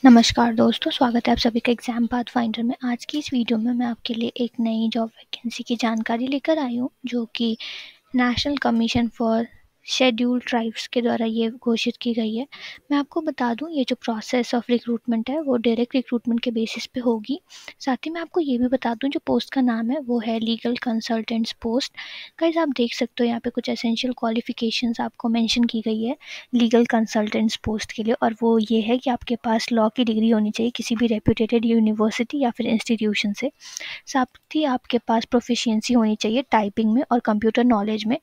नमस्कार दोस्तों, स्वागत है आप सभी का एग्ज़ाम पाथ फाइंडर में। आज की इस वीडियो में मैं आपके लिए एक नई जॉब वैकेंसी की जानकारी लेकर आई हूँ, जो कि national commission for scheduled tribes के द्वारा ये घोषित की गई है। मैं आपको बता दूं, ये जो प्रोसेस ऑफ रिक्रूटमेंट है वो डायरेक्ट रिक्रूटमेंट के बेसिस पे होगी। साथ ही मैं आपको ये भी बता दूं, जो पोस्ट का नाम है वो है लीगल कंसल्टेंट्स पोस्ट। गाइस, आप देख सकते हो यहाँ पे कुछ एसेंशियल क्वालिफिकेशंस आपको मेंशन की गई है लीगल कंसल्टेंट्स पोस्ट के लिए, और वो ये है कि आपके पास लॉ की डिग्री होनी चाहिए किसी भी रेप्यूटेड यूनिवर्सिटी या फिर इंस्टीट्यूशन से। साथ ही आपके पास प्रोफिशिएंसी होनी चाहिए टाइपिंग में और कंप्यूटर नॉलेज में।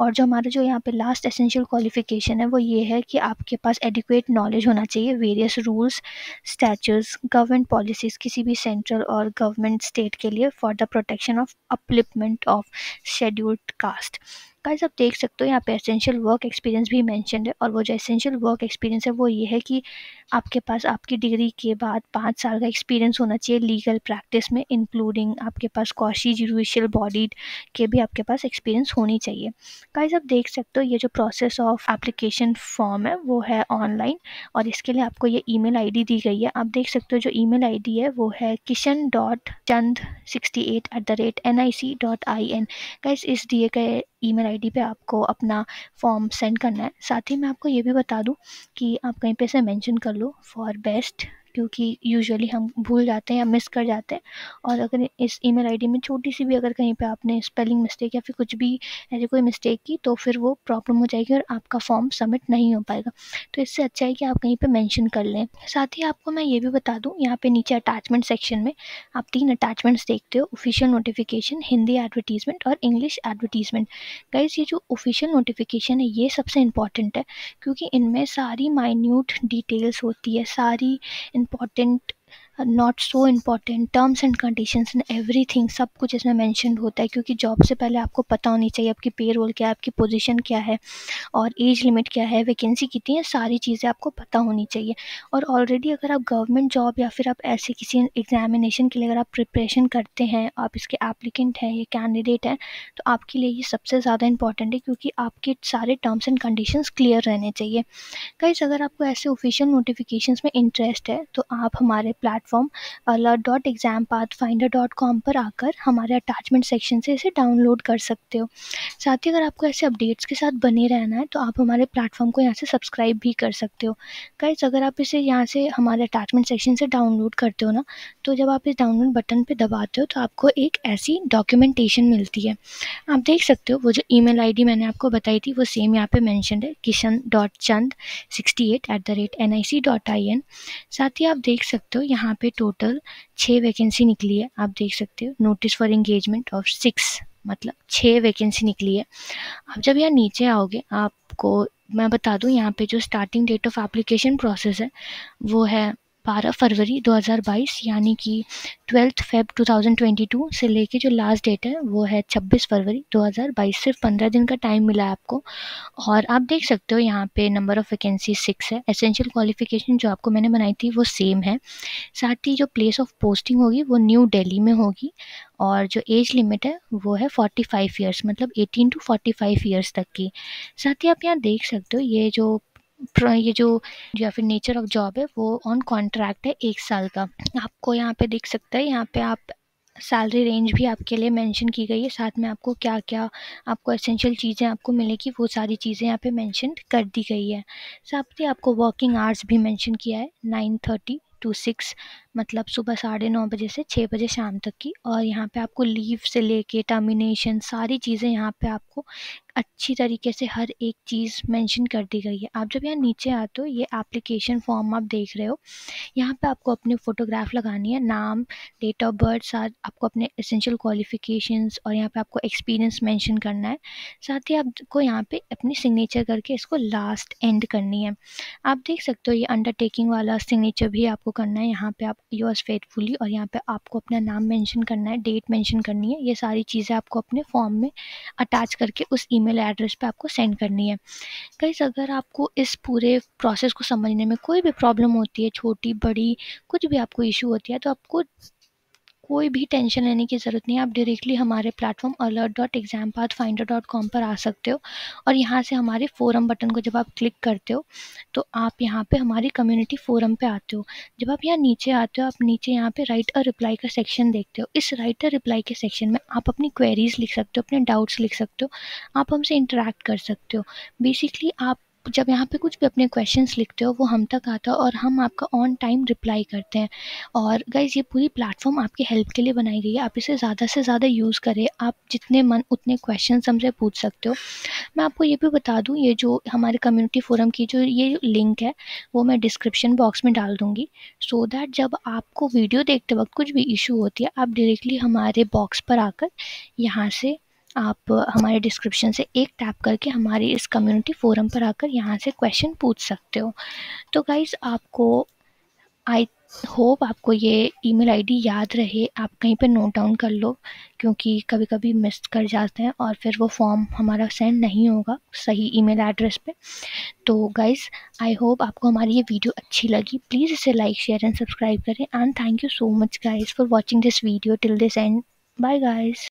और जो हमारा जो यहाँ पे लास्ट एसेंशियल क्वालिफिकेशन है वो ये है कि आपके पास एडिक्वेट नॉलेज होना चाहिए various rules, statues, government policies किसी भी सेंट्रल और गवर्नमेंट स्टेट के लिए for the protection of upliftment of scheduled caste. Guys, आप देख सकते हो यहाँ पे एसेंशियल वर्क एक्सपीरियंस भी मेंशन्ड है, और वो जो एसेंशियल वर्क एक्सपीरियंस है वो ये है कि आपके पास आपकी डिग्री के बाद 5 साल का एक्सपीरियंस होना चाहिए लीगल प्रैक्टिस में, इंक्लूडिंग आपके पास क्वाशी जुडिशियल बॉडी के भी आपके पास एक्सपीरियंस होनी चाहिए। गाइस, आप देख सकते हो ये जो प्रोसेस ऑफ एप्लीकेशन फॉर्म है वो है ऑनलाइन, और इसके लिए आपको ये ईमेल आईडी दी गई है। आप देख सकते हो जो ईमेल आईडी है वो है kishan.chand68@nic.in। गाइस, इस दिए गए ईमेल आईडी पे आपको अपना फॉर्म सेंड करना है। साथ ही मैं आपको ये भी बता दूं कि आप कहीं पे से मेंशन कर लो फॉर बेस्ट, क्योंकि यूजुअली हम भूल जाते हैं या मिस कर जाते हैं। और अगर इस ईमेल आईडी में छोटी सी भी अगर कहीं पे आपने स्पेलिंग मिस्टेक या फिर कुछ भी ऐसी कोई मिस्टेक की तो फिर वो प्रॉब्लम हो जाएगी और आपका फॉर्म सबमिट नहीं हो पाएगा। तो इससे अच्छा है कि आप कहीं पे मेंशन कर लें। साथ ही आपको मैं ये भी बता दूं, यहाँ पे नीचे अटैचमेंट सेक्शन में आप 3 अटैचमेंट्स देखते हो: ऑफिशियल नोटिफिकेशन, हिंदी एडवर्टीजमेंट और इंग्लिश एडवर्टीजमेंट। गाइस, ये जो ऑफिशियल नोटिफिकेशन है ये सबसे इंपॉर्टेंट है, क्योंकि इनमें सारी माइन्यूट डिटेल्स होती है, सारी important, not so important terms and conditions and everything सब कुछ इसमें मेंशन्ड होता है। क्योंकि जॉब से पहले आपको पता होनी चाहिए आपकी पे रोल क्या है, आपकी पोजीशन क्या है, और एज लिमिट क्या है, वैकेंसी कितनी है, सारी चीज़ें आपको पता होनी चाहिए। और ऑलरेडी अगर आप गवर्नमेंट जॉब या फिर आप ऐसे किसी एग्जामिनेशन के लिए अगर आप प्रिपरेशन करते हैं, आप इसके एप्लीकेंट हैं या कैंडिडेट हैं, तो आपके लिए ये सबसे ज़्यादा इंपॉर्टेंट है, क्योंकि आपके सारे टर्म्स एंड कंडीशंस क्लियर रहने चाहिए। गाइस, अगर आपको ऐसे ऑफिशियल नोटिफिकेशंस में इंटरेस्ट है तो आप हमारे प्लेटफॉर्म alert.exampathfinder.com पर आकर हमारे अटैचमेंट सेक्शन से इसे डाउनलोड कर सकते हो। साथ ही अगर आपको ऐसे अपडेट्स के साथ बने रहना है तो आप हमारे प्लेटफॉर्म को यहाँ से सब्सक्राइब भी कर सकते हो। गाइस, अगर आप इसे यहाँ से हमारे अटैचमेंट सेक्शन से डाउनलोड करते हो ना, तो जब आप इस डाउनलोड बटन पर दबाते हो तो आपको एक ऐसी डॉक्यूमेंटेशन मिलती है। आप देख सकते हो वो जो ईमेल आईडी मैंने आपको बताई थी वो सेम यहाँ पे मेंशन्ड है, kishan.chand68@nic.in। साथ ही आप देख सकते हो यहाँ पे टोटल 6 वैकेंसी निकली है। आप देख सकते हो नोटिस फॉर एंगेजमेंट ऑफ 6, मतलब 6 वैकेंसी निकली है। आप जब यहाँ नीचे आओगे आपको मैं बता दूँ, यहाँ पे जो starting date of application process है वो है 12 फरवरी 2022, यानी कि 12 फेब 2022 से लेके जो लास्ट डेट है वो है 26 फरवरी 2022। सिर्फ 15 दिन का टाइम मिला है आपको। और आप देख सकते हो यहाँ पे नंबर ऑफ़ वैकेंसी 6 है। एसेंशियल क्वालिफिकेशन जो आपको मैंने बनाई थी वो सेम है। साथ ही जो प्लेस ऑफ पोस्टिंग होगी वो न्यू दिल्ली में होगी, और जो एज लिमिट है वो है 45 ईयर्स, मतलब 18 टू 45 ईयर्स तक की। साथ ही आप यहाँ देख सकते हो ये जो या फिर नेचर ऑफ जॉब है वो ऑन कॉन्ट्रैक्ट है 1 साल का। आपको यहाँ पे दिख सकता है, यहाँ पे आप सैलरी रेंज भी आपके लिए मेंशन की गई है। साथ में आपको क्या क्या आपको एसेंशियल चीज़ें आपको मिलेगी वो सारी चीज़ें यहाँ पे मेंशन कर दी गई है। साथ ही आपको वर्किंग आवर्स भी मेंशन किया है 9:30 टू 6, मतलब सुबह 9:30 बजे से 6 बजे शाम तक की। और यहाँ पे आपको लीव से लेके टर्मिनेशन सारी चीज़ें यहाँ पे आपको अच्छी तरीके से हर एक चीज़ मेंशन कर दी गई है। आप जब यहाँ नीचे आते हो ये एप्लीकेशन फॉर्म आप देख रहे हो, यहाँ पे आपको अपनी फ़ोटोग्राफ लगानी है, नाम, डेट ऑफ बर्थ, साथ आपको अपने एसेंशियल क्वालिफिकेशंस और यहाँ पे आपको एक्सपीरियंस मेंशन करना है। साथ ही आपको यहाँ पे अपनी सिग्नेचर करके इसको लास्ट एंड करनी है। आप देख सकते हो ये अंडरटेकिंग वाला सिग्नेचर भी आपको करना है। यहाँ पे आप योर्स फेथफुली, और यहाँ पे आपको अपना नाम मेंशन करना है, डेट मेंशन करनी है। ये सारी चीज़ें आपको अपने फॉर्म में अटैच करके उस ईमेल एड्रेस पे आपको सेंड करनी है। गाइस, अगर आपको इस पूरे प्रोसेस को समझने में कोई भी प्रॉब्लम होती है, छोटी बड़ी कुछ भी आपको इशू होती है, तो आपको कोई भी टेंशन लेने की ज़रूरत नहीं है। आप डायरेक्टली हमारे प्लेटफॉर्म alert.exampathfinder.com पर आ सकते हो और यहाँ से हमारे फोरम बटन को जब आप क्लिक करते हो तो आप यहाँ पे हमारी कम्युनिटी फोरम पे आते हो। जब आप यहाँ नीचे आते हो, आप नीचे यहाँ पे राइट अ रिप्लाई का सेक्शन देखते हो। इस राइट अ रिप्लाई के सेक्शन में आप अपनी क्वेरीज लिख सकते हो, अपने डाउट्स लिख सकते हो, आप हमसे इंटरेक्ट कर सकते हो। बेसिकली आप जब यहाँ पे कुछ भी अपने क्वेश्चंस लिखते हो वो हम तक आता है और हम आपका ऑन टाइम रिप्लाई करते हैं। और गाइज़ ये पूरी प्लेटफॉर्म आपकी हेल्प के लिए बनाई गई है। आप इसे ज़्यादा से ज़्यादा यूज़ करें। आप जितने मन उतने क्वेश्चंस हमसे पूछ सकते हो। मैं आपको ये भी बता दूँ, ये जो हमारे कम्युनिटी फोरम की जो ये लिंक है वो मैं डिस्क्रिप्शन बॉक्स में डाल दूँगी, सो दैट जब आपको वीडियो देखते वक्त कुछ भी इशू होती है आप डायरेक्टली हमारे बॉक्स पर आकर यहाँ से आप हमारे डिस्क्रिप्शन से एक टैप करके हमारे इस कम्युनिटी फोरम पर आकर यहाँ से क्वेश्चन पूछ सकते हो। तो गाइज़ आपको आई होप आपको ये ईमेल आईडी याद रहे, आप कहीं पे नोट डाउन कर लो क्योंकि कभी कभी मिस कर जाते हैं और फिर वो फॉर्म हमारा सेंड नहीं होगा सही ईमेल एड्रेस पे। तो गाइज आई होप आपको हमारी ये वीडियो अच्छी लगी। प्लीज़ इसे लाइक शेयर एंड सब्सक्राइब करें and thank you so much guys for watching this video till this end. Bye guys.